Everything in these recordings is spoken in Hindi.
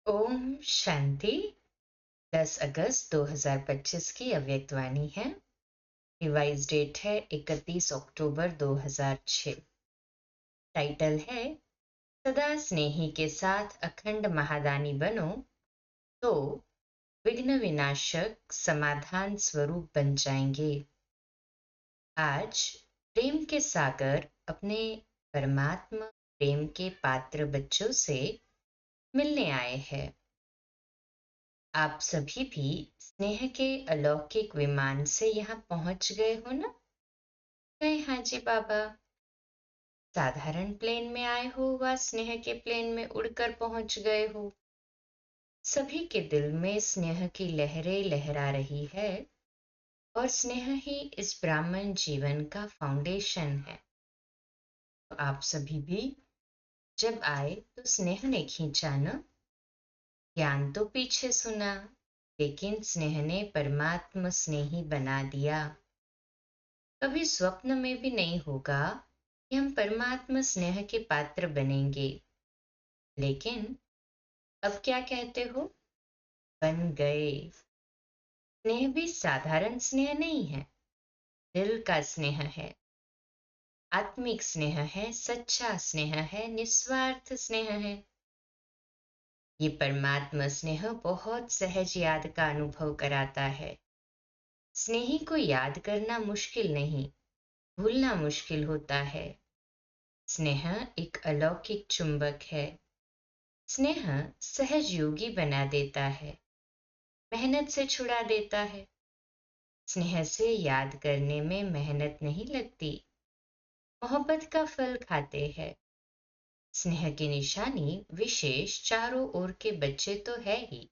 ओम शांति। 10 अगस्त 2025 की अव्यक्तवाणी है। रिवाइज डेट है 31 अक्टूबर 2006। टाइटल है सदा स्नेही के साथ अखंड महादानी बनो तो विघ्न विनाशक समाधान स्वरूप बन जाएंगे। आज प्रेम के सागर अपने परमात्मा प्रेम के पात्र बच्चों से मिलने आए हैं। आप सभी भी स्नेह के अलौकिक विमान से यहाँ पहुंच गए हो ना? गए हाँ जी बाबा। साधारण प्लेन में आए हो व स्नेह के प्लेन में उड़कर पहुंच गए हो। सभी के दिल में स्नेह की लहरें लहरा रही है और स्नेह ही इस ब्राह्मण जीवन का फाउंडेशन है। तो आप सभी भी जब आए तो स्नेह ने खींचा ना। ज्ञान तो पीछे सुना, लेकिन स्नेह ने परमात्मा स्नेही बना दिया। कभी स्वप्न में भी नहीं होगा कि हम परमात्मा स्नेह के पात्र बनेंगे, लेकिन अब क्या कहते हो? बन गए। स्नेह भी साधारण स्नेह नहीं है, दिल का स्नेह है, आत्मिक स्नेह है, सच्चा स्नेह है, निस्वार्थ स्नेह है। ये परमात्मा स्नेह बहुत सहज याद का अनुभव कराता है। स्नेही को याद करना मुश्किल नहीं, भूलना मुश्किल होता है। स्नेह एक अलौकिक चुंबक है। स्नेह सहज योगी बना देता है, मेहनत से छुड़ा देता है। स्नेह से याद करने में मेहनत नहीं लगती, मोहब्बत का फल खाते हैं। स्नेह की निशानी विशेष चारों ओर के बच्चे तो है ही,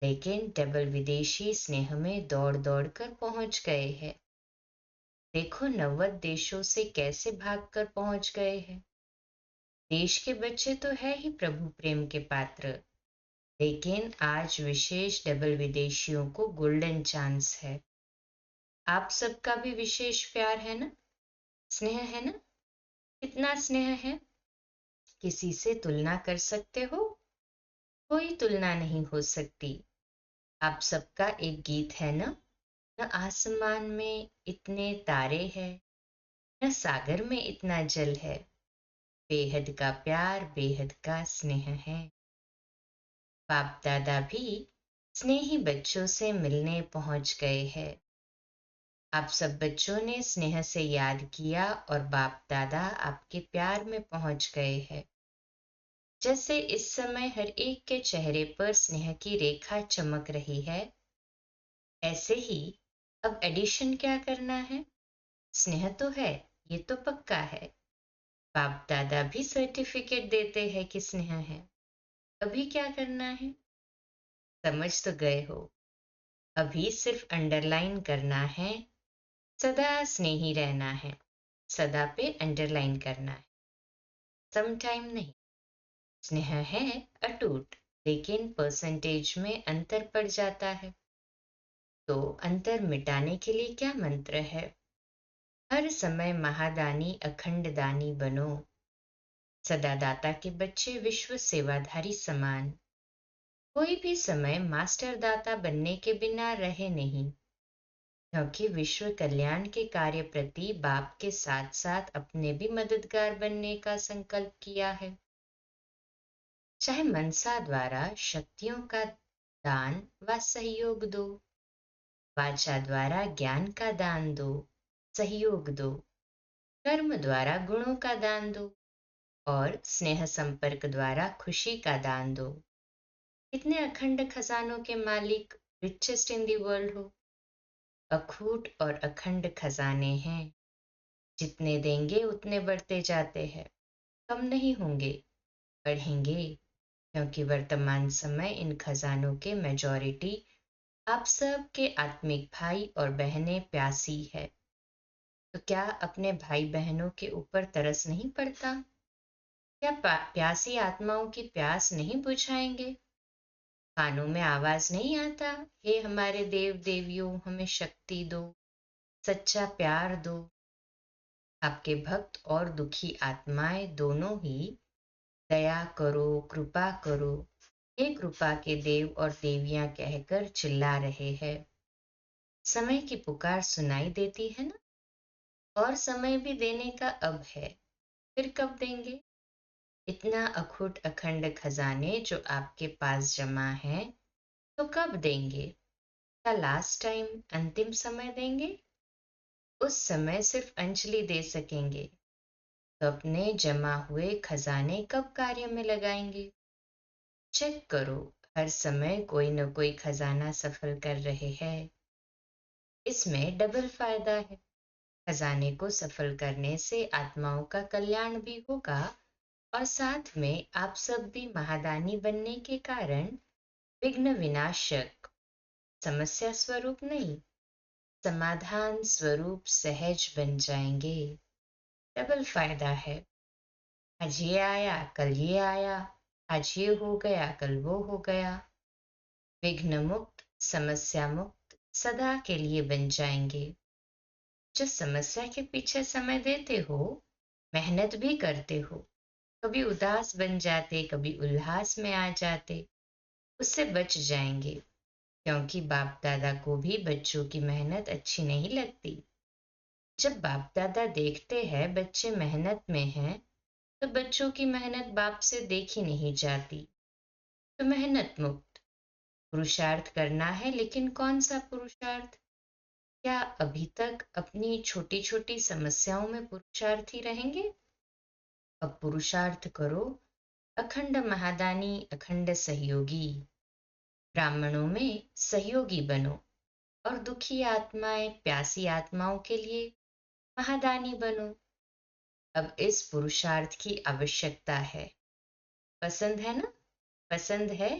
लेकिन डबल विदेशी स्नेह में दौड़ दौड़ कर पहुंच गए हैं। देखो 90 देशों से कैसे भागकर पहुंच गए हैं। देश के बच्चे तो है ही प्रभु प्रेम के पात्र, लेकिन आज विशेष डबल विदेशियों को गोल्डन चांस है। आप सबका भी विशेष प्यार है ना, स्नेह है ना? कितना स्नेह है, किसी से तुलना कर सकते हो? कोई तुलना नहीं हो सकती। आप सबका एक गीत है ना, न आसमान में इतने तारे हैं, न सागर में इतना जल है, बेहद का प्यार बेहद का स्नेह है। बाप दादा भी स्नेही बच्चों से मिलने पहुंच गए हैं। आप सब बच्चों ने स्नेह से याद किया और बाप दादा आपके प्यार में पहुंच गए हैं। जैसे इस समय हर एक के चेहरे पर स्नेह की रेखा चमक रही है, ऐसे ही अब एडिशन क्या करना है? स्नेह तो है, ये तो पक्का है। बाप दादा भी सर्टिफिकेट देते हैं कि स्नेह है। अभी क्या करना है? समझ तो गए हो। अभी सिर्फ अंडरलाइन करना है, सदा स्नेही रहना है। सदा पे अंडरलाइन करना है, सम टाइम नहीं। स्नेह है अटूट, लेकिन परसेंटेज में अंतर पड़ जाता है। तो अंतर मिटाने के लिए क्या मंत्र है? हर समय महादानी अखंड दानी बनो। सदा दाता के बच्चे विश्व सेवाधारी समान। कोई भी समय मास्टर दाता बनने के बिना रहे नहीं, क्योंकि विश्व कल्याण के कार्य प्रति बाप के साथ साथ अपने भी मददगार बनने का संकल्प किया है। चाहे मनसा द्वारा शक्तियों का दान व सहयोग दो, वाचा द्वारा ज्ञान का दान दो, सहयोग दो, कर्म द्वारा गुणों का दान दो और स्नेह संपर्क द्वारा खुशी का दान दो। कितने अखंड खजानों के मालिक रिचेस्ट इन दी वर्ल्ड हो। अखूट और अखंड खजाने हैं, जितने देंगे उतने बढ़ते जाते हैं, कम नहीं होंगे, बढ़ेंगे। क्योंकि वर्तमान समय इन खजानों के मेजॉरिटी आप सब के आत्मिक भाई और बहनें प्यासी है। तो क्या अपने भाई बहनों के ऊपर तरस नहीं पड़ता? क्या प्यासी आत्माओं की प्यास नहीं बुझाएंगे? कानों में आवाज नहीं आता, हे हमारे देव देवियों हमें शक्ति दो, सच्चा प्यार दो। आपके भक्त और दुखी आत्माएं दोनों ही दया करो, कृपा करो। हे कृपा के देव और देवियां कहकर चिल्ला रहे हैं। समय की पुकार सुनाई देती है ना, और समय भी देने का अब है, फिर कब देंगे? इतना अखुट अखंड खजाने जो आपके पास जमा है, तो कब देंगे? क्या लास्ट टाइम, अंतिम समय देंगे? उस समय सिर्फ अंजलि दे सकेंगे, तो अपने जमा हुए खजाने कब कार्य में लगाएंगे? चेक करो, हर समय कोई न कोई खजाना सफल कर रहे हैं। इसमें डबल फायदा है। खजाने को सफल करने से आत्माओं का कल्याण भी होगा, और साथ में आप सब भी महादानी बनने के कारण विघ्न विनाशक, समस्या स्वरूप नहीं, समाधान स्वरूप सहज बन जाएंगे। डबल फायदा है। आज ये आया, कल ये आया, आज ये हो गया, कल वो हो गया। विघ्न मुक्त, समस्या मुक्त सदा के लिए बन जाएंगे। जो समस्या के पीछे समय देते हो, मेहनत भी करते हो, कभी उदास बन जाते, कभी उल्लास में आ जाते, उससे बच जाएंगे, क्योंकि बाप दादा को भी बच्चों की मेहनत अच्छी नहीं लगती। जब बाप दादा देखते हैं बच्चे मेहनत में हैं, तो बच्चों की मेहनत बाप से देखी नहीं जाती। तो मेहनत मुक्त, पुरुषार्थ करना है, लेकिन कौन सा पुरुषार्थ? क्या अभी तक अपनी छोटी छोटी समस्याओं में पुरुषार्थी रहेंगे? अब पुरुषार्थ करो, अखंड महादानी, अखंड सहयोगी। ब्राह्मणों में सहयोगी बनो, और दुखी आत्माएं, प्यासी आत्माओं के लिए महादानी बनो। अब इस पुरुषार्थ की आवश्यकता है। पसंद है ना? पसंद है?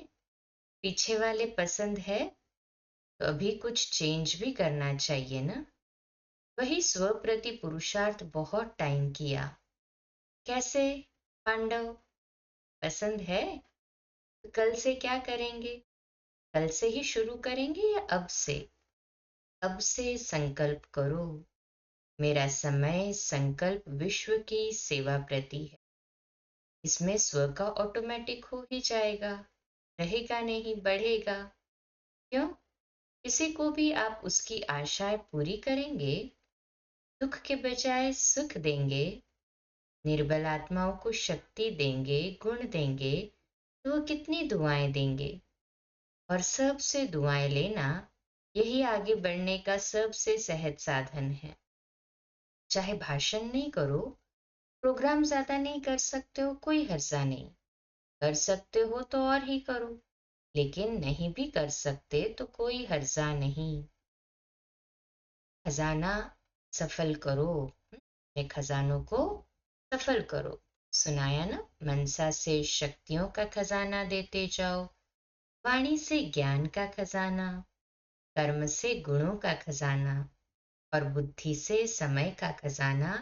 पीछे वाले पसंद है? तो अभी कुछ चेंज भी करना चाहिए ना। वही स्व प्रति पुरुषार्थ बहुत टाइम किया। कैसे? पांडव, पसंद है? तो कल से क्या करेंगे? कल से ही शुरू करेंगे या अब से? अब से संकल्प करो। मेरा समय संकल्प विश्व की सेवा प्रति है। इसमें स्व का ऑटोमेटिक हो ही जाएगा, रहेगा नहीं, बढ़ेगा। क्यों? किसी को भी आप उसकी आशाएं पूरी करेंगे, दुख के बजाय सुख देंगे, निर्बल आत्माओं को शक्ति देंगे, गुण देंगे, तो वो कितनी दुआएं देंगे। और सबसे दुआएं लेना, यही आगे बढ़ने का सबसे सहज साधन है। चाहे भाषण नहीं करो, प्रोग्राम ज्यादा नहीं कर सकते हो, कोई हर्जा नहीं। कर सकते हो तो और ही करो, लेकिन नहीं भी कर सकते तो कोई हर्जा नहीं। खजाना सफल करो, अपने खजानों को सफल करो। सुनाया ना, मनसा से शक्तियों का खजाना देते जाओ, वाणी से ज्ञान का खजाना, कर्म से गुणों का खजाना, और बुद्धि से समय का खजाना,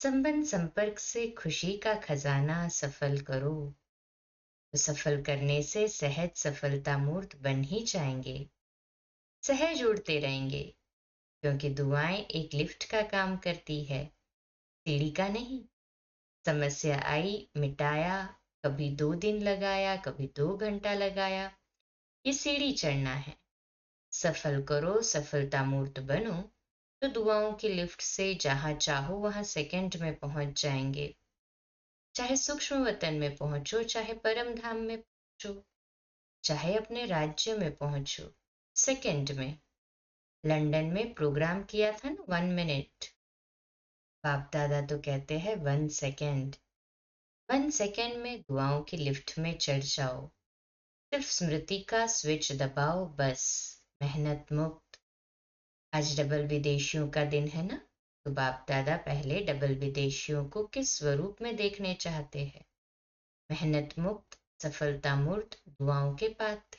संबंध संपर्क से खुशी का खजाना सफल करो। तो सफल करने से सहज सफलता मूर्त बन ही जाएंगे। सहज उड़ते रहेंगे, क्योंकि दुआएं एक लिफ्ट का काम करती है, सीढ़ी का नहीं। समस्या आई, मिटाया, कभी 2 दिन लगाया, कभी 2 घंटा लगाया, ये सीढ़ी चढ़ना है। सफल करो, सफलता मूर्त बनो, तो दुआओं की लिफ्ट से जहां चाहो वहां सेकंड में पहुंच जाएंगे। चाहे सूक्ष्म वतन में पहुंचो, चाहे परम धाम में पहुंचो, चाहे अपने राज्य में पहुंचो, सेकंड में। लंदन में प्रोग्राम किया था ना, 1 मिनट। बाप दादा तो कहते हैं 1 सेकेंड। 1 सेकेंड में दुआओं की लिफ्ट में चढ़ जाओ। सिर्फ स्मृति का स्विच दबाओ, बस। मेहनत मुक्त। आज डबल विदेशियों का दिन है ना, तो बाप दादा पहले डबल विदेशियों को किस स्वरूप में देखने चाहते हैं? मेहनत मुक्त, सफलता मूर्त, दुआओं के पात्र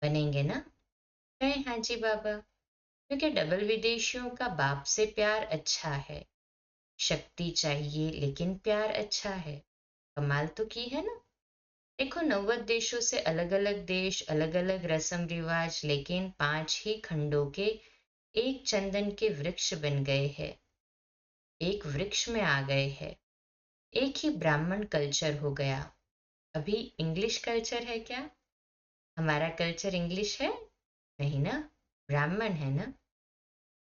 बनेंगे ना? कहे हाँ जी बाबा। क्योंकि डबल विदेशियों का बाप से प्यार अच्छा है। शक्ति चाहिए, लेकिन प्यार अच्छा है। कमाल तो की है ना। देखो, 90 देशों से अलग अलग देश, अलग अलग रस्म रिवाज, लेकिन 5 ही खंडों के एक चंदन के वृक्ष बन गए हैं। एक वृक्ष में आ गए हैं। एक ही ब्राह्मण कल्चर हो गया। अभी इंग्लिश कल्चर है क्या? हमारा कल्चर इंग्लिश है? नहीं ना, ब्राह्मण है ना।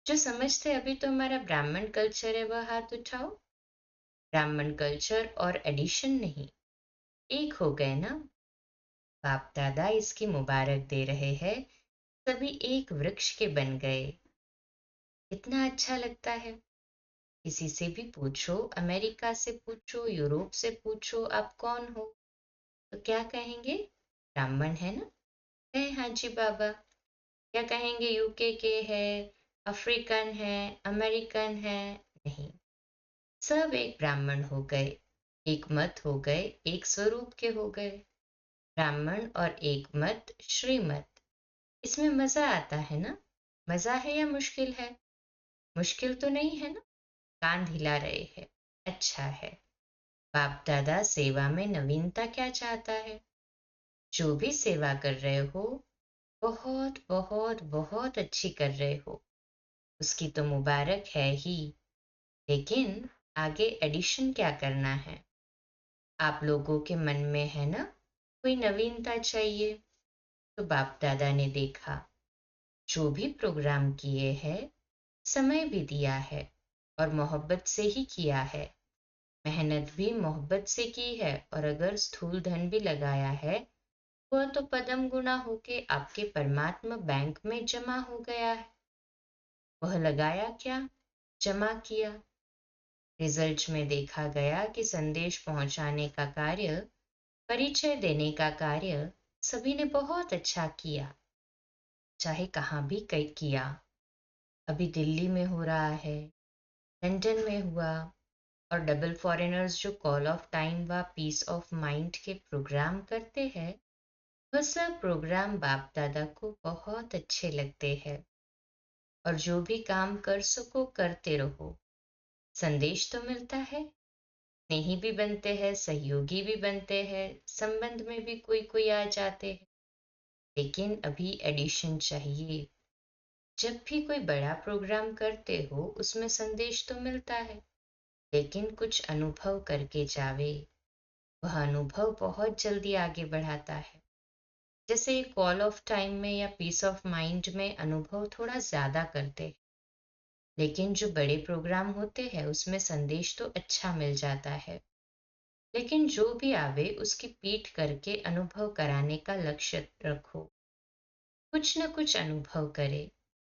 जो समझते अभी तो हमारा ब्राह्मण कल्चर है वह हाथ उठाओ। ब्राह्मण कल्चर और एडिशन नहीं, एक हो गए ना। बाप दादा इसकी मुबारक दे रहे हैं, सभी एक वृक्ष के बन गए। कितना अच्छा लगता है। किसी से भी पूछो, अमेरिका से पूछो, यूरोप से पूछो आप कौन हो, तो क्या कहेंगे? ब्राह्मण है ना। है हाँ जी बाबा। क्या कहेंगे? यूके के है, अफ्रीकन है, अमेरिकन है? नहीं, सब एक ब्राह्मण हो गए, एक मत हो गए, एक स्वरूप के हो गए। ब्राह्मण और एक मत, श्रीमत। इसमें मजा आता है ना। मजा है या मुश्किल है? मुश्किल तो नहीं है ना। कान हिला रहे हैं, अच्छा है। बाप दादा सेवा में नवीनता क्या चाहता है? जो भी सेवा कर रहे हो, बहुत बहुत बहुत अच्छी कर रहे हो, उसकी तो मुबारक है ही। लेकिन आगे एडिशन क्या करना है? आप लोगों के मन में है ना, कोई नवीनता चाहिए। तो बाप दादा ने देखा, जो भी प्रोग्राम किए हैं, समय भी दिया है और मोहब्बत से ही किया है। मेहनत भी मोहब्बत से की है, और अगर स्थूल धन भी लगाया है, वह तो पदम गुना होके आपके परमात्मा बैंक में जमा हो गया है। वह लगाया क्या, जमा किया। रिजल्ट में देखा गया कि संदेश पहुंचाने का कार्य, परिचय देने का कार्य सभी ने बहुत अच्छा किया, चाहे कहाँ भी कई किया। अभी दिल्ली में हो रहा है, लंदन में हुआ, और डबल फॉरेनर्स जो कॉल ऑफ टाइम व पीस ऑफ माइंड के प्रोग्राम करते हैं, वह सब प्रोग्राम बाप दादा को बहुत अच्छे लगते हैं। और जो भी काम कर सको करते रहो, संदेश तो मिलता है, स्नेही भी बनते हैं, सहयोगी भी बनते हैं, संबंध में भी कोई कोई आ जाते हैं। लेकिन अभी एडिशन चाहिए। जब भी कोई बड़ा प्रोग्राम करते हो, उसमें संदेश तो मिलता है, लेकिन कुछ अनुभव करके जावे। वह अनुभव बहुत जल्दी आगे बढ़ाता है। जैसे कॉल ऑफ टाइम में या पीस ऑफ माइंड में अनुभव थोड़ा ज्यादा करते हैं, लेकिन जो बड़े प्रोग्राम होते हैं उसमें संदेश तो अच्छा मिल जाता है। लेकिन जो भी आवे उसकी पीठ करके अनुभव कराने का लक्ष्य रखो। कुछ न कुछ अनुभव करे,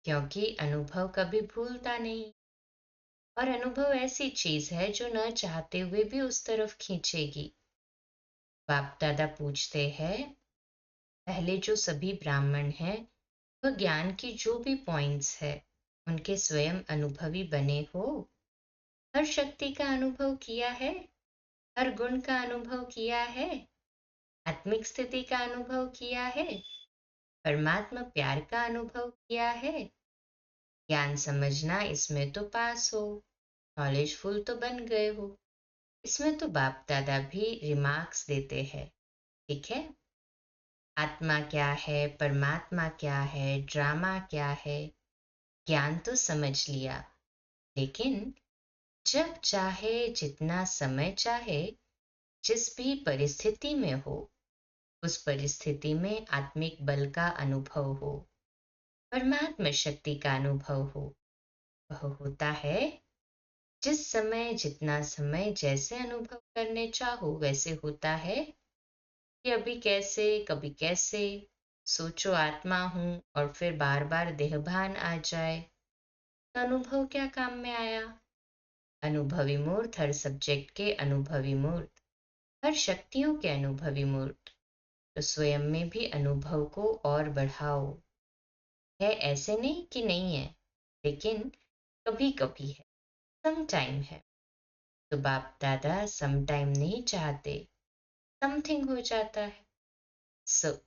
क्योंकि अनुभव कभी भूलता नहीं। और अनुभव ऐसी चीज है जो न चाहते हुए भी उस तरफ खींचेगी। बाप दादा पूछते हैं, पहले जो सभी ब्राह्मण हैं, वह ज्ञान की जो भी पॉइंट्स है, उनके स्वयं अनुभवी बने हो। हर शक्ति का अनुभव किया है, हर गुण का अनुभव किया है, आत्मिक स्थिति का अनुभव किया है, परमात्मा प्यार का अनुभव किया है। ज्ञान समझना इसमें तो पास हो, नॉलेजफुल तो बन गए हो। इसमें तो बाप दादा भी रिमार्क्स देते हैं, ठीक है। आत्मा क्या है, परमात्मा क्या है, ड्रामा क्या है, ज्ञान तो समझ लिया। लेकिन जब चाहे, जितना समय चाहे, जिस भी परिस्थिति में हो, उस परिस्थिति में आत्मिक बल का अनुभव हो, परमात्मा शक्ति का अनुभव हो। वह होता है जिस समय, जितना समय, जैसे अनुभव करने चाहो वैसे होता है। कि अभी कैसे, कभी कैसे, सोचो आत्मा हूं और फिर बार बार देहभान आ जाए, तो अनुभव क्या काम में आया? अनुभवी मूर्त, हर सब्जेक्ट के अनुभवी मूर्त, हर शक्तियों के अनुभवी मूर्त। तो स्वयं में भी अनुभव को और बढ़ाओ। है ऐसे नहीं कि नहीं है, लेकिन कभी कभी है, सम टाइम है। तो बाप दादा सम टाइम नहीं चाहते, समथिंग हो जाता है।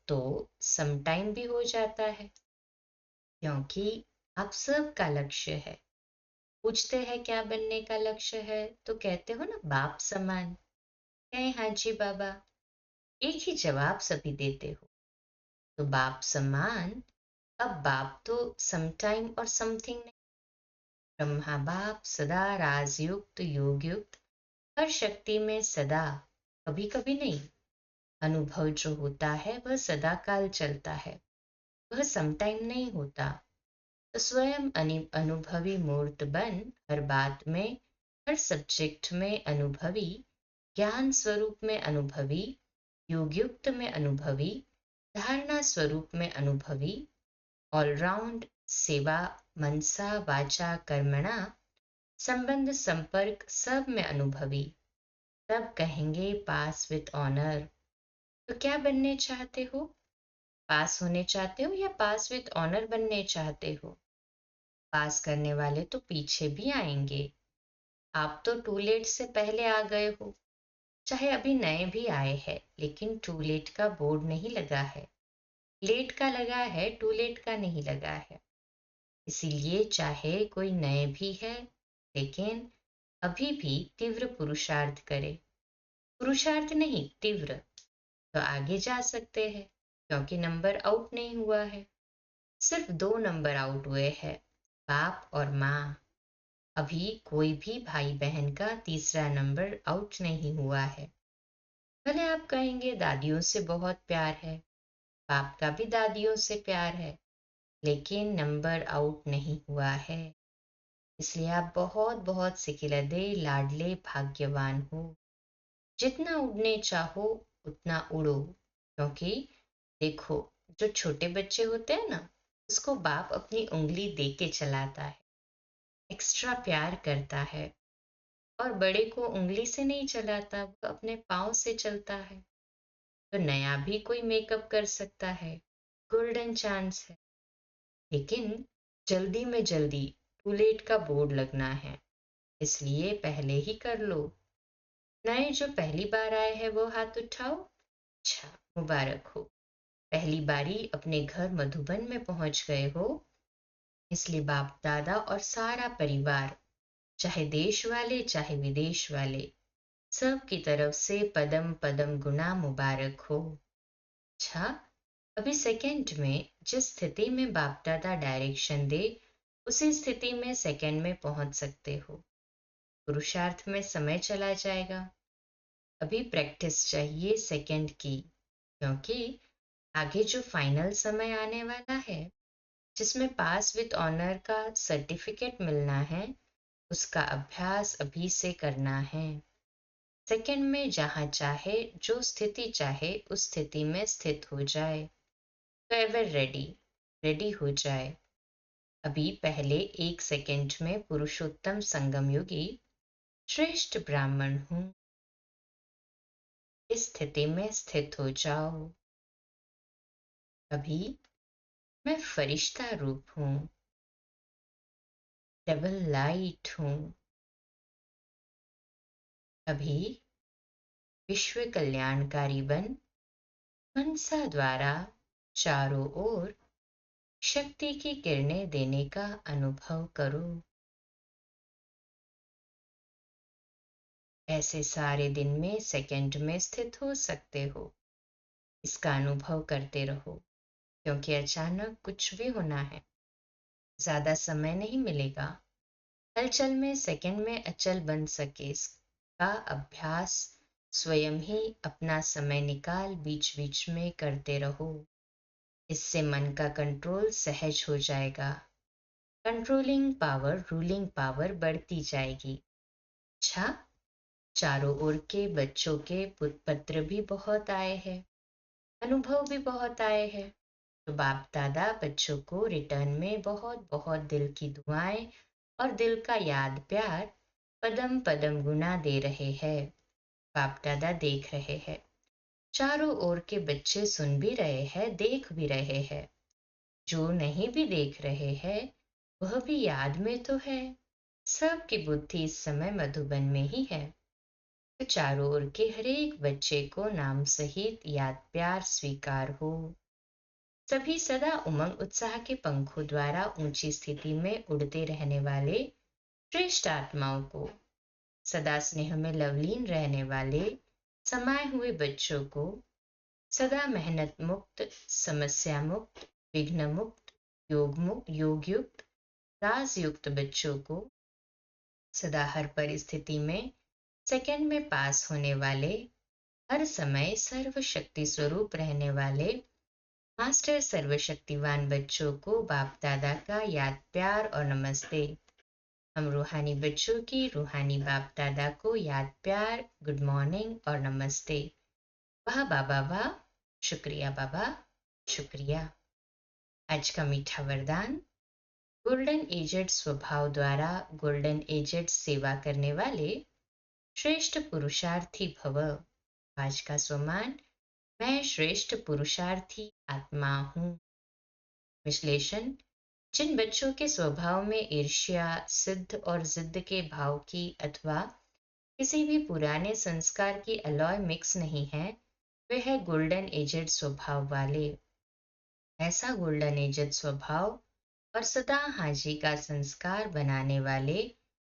तो सम टाइम भी हो जाता है, क्योंकि आप सबका लक्ष्य है। पूछते हैं क्या बनने का लक्ष्य है, तो कहते हो ना बाप समान। कहे हाँ जी बाबा, एक ही जवाब सभी देते हो। तो बाप समान। अब बाप तो समटाइम और समथिंग नहीं। ब्रह्मा बाप सदा राजयुक्त योग युक्त, हर शक्ति में सदा, कभी कभी नहीं। अनुभव जो होता है वह सदा काल चलता है, वह समटाइम नहीं होता। तो स्वयं अनुभवी मूर्त बन, हर बात में, हर सब्जेक्ट में अनुभवी, ज्ञान स्वरूप में अनुभवी, योगयुक्त में अनुभवी, धारणा स्वरूप में अनुभवी, ऑलराउंड सेवा मनसा वाचा कर्मणा संबंध संपर्क सब में अनुभवी, तब कहेंगे पास विथ ऑनर। तो क्या बनने चाहते हो? पास होने चाहते हो या पास विथ ऑनर बनने चाहते हो? पास करने वाले तो पीछे भी आएंगे। आप तो टू लेट से पहले आ गए हो, चाहे अभी नए भी आए हैं, लेकिन टू लेट का बोर्ड नहीं लगा है। लेट का लगा है, टू लेट का नहीं लगा है। इसीलिए चाहे कोई नए भी है, लेकिन अभी भी तीव्र पुरुषार्थ करे। पुरुषार्थ नहीं, तीव्र, तो आगे जा सकते हैं, क्योंकि नंबर आउट नहीं हुआ है। सिर्फ 2 नंबर आउट हुए हैं, बाप और माँ। अभी कोई भी भाई बहन का तीसरा नंबर आउट नहीं हुआ है। भले आप कहेंगे दादियों से बहुत प्यार है, बाप का भी दादियों से प्यार है, लेकिन नंबर आउट नहीं हुआ है। इसलिए आप बहुत बहुत सिकिलदे लाडले भाग्यवान हो। जितना उड़ने चाहो उतना उड़ो, क्योंकि देखो, जो छोटे बच्चे होते हैं ना, उसको बाप अपनी उंगली दे के चलाता है, एक्स्ट्रा प्यार करता है। और बड़े को उंगली से नहीं चलाता, वो अपने पाँव से चलता है। तो नया भी कोई मेकअप कर सकता है, गोल्डन चांस है। लेकिन जल्दी में जल्दी टू लेट का बोर्ड लगना है, इसलिए पहले ही कर लो। नए जो पहली बार आए हैं वो हाथ उठाओ। अच्छा, मुबारक हो, पहली बारी अपने घर मधुबन में पहुंच गए हो। इसलिए बाप दादा और सारा परिवार, चाहे देश वाले चाहे विदेश वाले, सब की तरफ से पदम पदम गुना मुबारक हो। अच्छा, अभी सेकंड में जिस स्थिति में बाप दादा डायरेक्शन दे, उसी स्थिति में सेकंड में पहुंच सकते हो। पुरुषार्थ में समय चला जाएगा। अभी प्रैक्टिस चाहिए सेकंड की, क्योंकि आगे जो फाइनल समय आने वाला है, जिसमें पास विद ऑनर का सर्टिफिकेट मिलना है, उसका अभ्यास अभी से करना है। सेकंड में जहाँ चाहे, जो स्थिति चाहे उस स्थिति में स्थित हो जाए, तो एवर रेडी, रेडी हो जाए। अभी पहले 1 सेकंड में पुरुषोत्तम संगम योगी, श्रेष्ठ ब्राह्मण हूँ, इस स्थिति में स्थित हो जाओ। अभी मैं फरिश्ता रूप हूँ, डबल लाइट हूँ। अभी विश्व कल्याणकारी बन, मनसा द्वारा चारों ओर शक्ति की किरणें देने का अनुभव करो। ऐसे सारे दिन में सेकंड में स्थित हो सकते हो। इसका अनुभव करते रहो, क्योंकि अचानक कुछ भी होना है, ज्यादा समय नहीं मिलेगा। हलचल में सेकंड में अचल बन सके, इसका अभ्यास स्वयं ही अपना समय निकाल बीच बीच में करते रहो। इससे मन का कंट्रोल सहज हो जाएगा। कंट्रोलिंग पावर, रूलिंग पावर बढ़ती जाएगी। अच्छा, चारों ओर के बच्चों के पत्र भी बहुत आए हैं, अनुभव भी बहुत आए हैं। तो बाप दादा बच्चों को रिटर्न में बहुत बहुत दिल की दुआएं और दिल का याद प्यार पदम पदम गुना दे रहे हैं। बाप दादा देख रहे हैं, चारों ओर के बच्चे सुन भी रहे हैं, देख भी रहे हैं। जो नहीं भी देख रहे हैं, वह भी याद में तो है। सबकी बुद्धि इस समय मधुबन में ही है। तो चारों ओर के हर एक बच्चे को नाम सहित याद प्यार स्वीकार हो। सभी सदा उमंग उत्साह के पंखों द्वारा ऊंची स्थिति में उड़ते रहने वाले श्रेष्ठ आत्माओं को, सदा स्नेह में लवलीन रहने वाले समाये हुए बच्चों को, सदा मेहनत मुक्त, समस्या मुक्त, विघ्न मुक्त, योग मुक्त, योग युक्त, राज युक्त बच्चों को, सदा हर परिस्थिति में सेकंड में पास होने वाले, हर समय सर्वशक्ति स्वरूप रहने वाले मास्टर सर्वशक्तिवान बच्चों को बाप दादा का याद प्यार और नमस्ते। हम रूहानी बच्चों की रूहानी बाप दादा को याद प्यार, गुड मॉर्निंग और नमस्ते। वाह बाबा वाह, शुक्रिया बाबा, शुक्रिया। आज का मीठा वरदान, गोल्डन एजेड स्वभाव द्वारा गोल्डन एजेड सेवा करने वाले श्रेष्ठ पुरुषार्थी भव। आज का स्वमान, मैं श्रेष्ठ पुरुषार्थी आत्मा हूँ। विश्लेषण, जिन बच्चों के स्वभाव में ईर्ष्या, सिद्ध और जिद्द के भाव की अथवा किसी भी पुराने संस्कार की अलॉय मिक्स नहीं है, वे है गोल्डन एजेड स्वभाव वाले। ऐसा गोल्डन एजेड स्वभाव और सदा हाजी का संस्कार बनाने वाले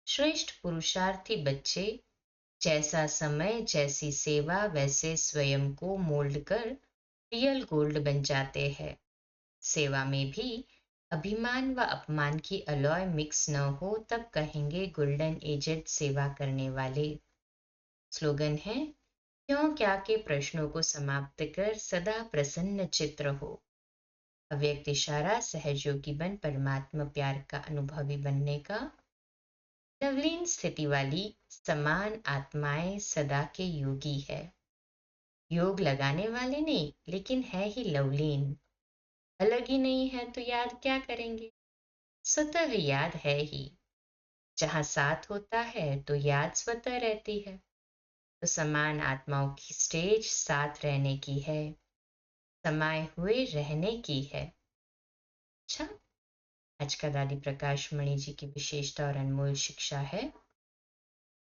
श्रेष्ठ पुरुषार्थी बच्चे जैसा समय जैसी सेवा वैसे स्वयं को मोल्ड कर रियल गोल्ड बन जाते हैं। सेवा में भी अभिमान व अपमान की अलॉय मिक्स न हो तब कहेंगे गोल्डन एजेड सेवा करने वाले। स्लोगन है, क्यों क्या के प्रश्नों को समाप्त कर सदा प्रसन्न चित्र हो। अव्यक्त इशारा सहयोगी बन परमात्मा प्यार का अनुभवी बनने का। लवलीन स्थिति वाली समान आत्माएं सदा के योगी है। योग लगाने वाले नहीं, लेकिन है ही लवलीन। अलग ही नहीं है तो याद क्या करेंगे, स्वतः याद है ही। जहां साथ होता है तो याद स्वतः रहती है। तो समान आत्माओं की स्टेज साथ रहने की है, समाये हुए रहने की है। अच्छा, आज का दादी प्रकाश मणि जी की विशेषता और अनमोल शिक्षा है,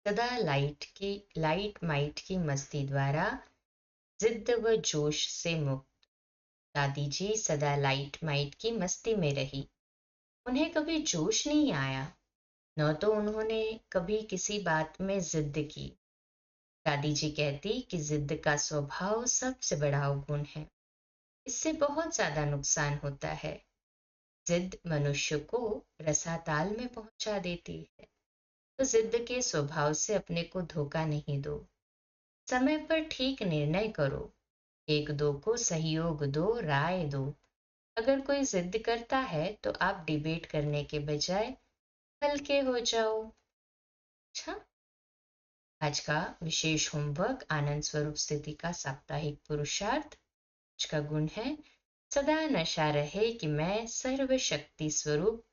सदा लाइट माइट की मस्ती द्वारा जिद्द व जोश से मुक्त। दादी जी सदा लाइट माइट की मस्ती में रही, उन्हें कभी जोश नहीं आया, न तो उन्होंने कभी किसी बात में जिद्द की। दादी जी कहती कि जिद्द का स्वभाव सबसे बड़ा अवगुण है, इससे बहुत ज्यादा नुकसान होता है। जिद्द मनुष्य को रसाताल में पहुंचा देती है। तो जिद्द के स्वभाव से अपने को धोखा नहीं दो, समय पर ठीक निर्णय करो, एक दो को सहयोग दो, राय दो। अगर कोई जिद करता है तो आप डिबेट करने के बजाय हल्के हो जाओ। अच्छा, आज का विशेष होमवर्क, आनंद स्वरूप स्थिति का साप्ताहिक पुरुषार्थ। आज का गुण है, सदा नशा रहे कि मैं सर्वशक्ति स्वरूप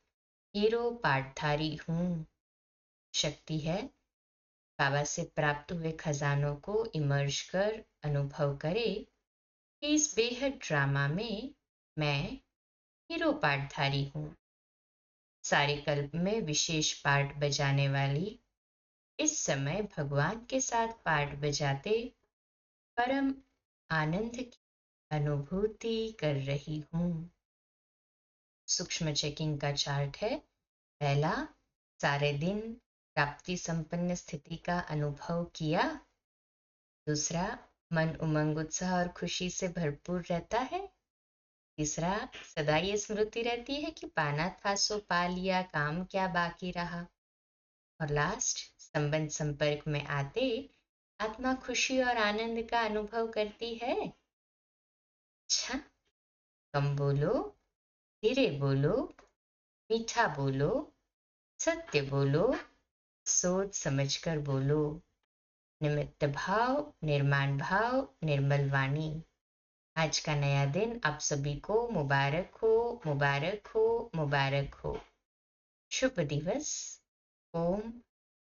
हीरो पाठधारी हूँ। शक्ति है, बाबा से प्राप्त हुए खजानों को इमर्ज कर अनुभव करे कि इस बेहद ड्रामा में मैं हीरो पाठधारी हूँ। सारे कल्प में विशेष पार्ट बजाने वाली इस समय भगवान के साथ पार्ट बजाते परम आनंद की अनुभूति कर रही हूँ। सूक्ष्म चेकिंग का चार्ट है, पहला, सारे दिन प्राप्ति संपन्न स्थिति का अनुभव किया। दूसरा, मन उमंग उत्साह और खुशी से भरपूर रहता है। तीसरा, सदा ये स्मृति रहती है कि पाना था सो पा लिया, काम क्या बाकी रहा। और लास्ट, संबंध संपर्क में आते आत्मा खुशी और आनंद का अनुभव करती है। अच्छा, कम बोलो, धीरे बोलो, मीठा बोलो, सत्य बोलो, सोच समझकर बोलो, निमित्त भाव, निर्माण भाव, निर्मल वाणी। आज का नया दिन आप सभी को मुबारक हो, मुबारक हो, मुबारक हो। शुभ दिवस। ओम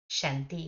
शांति।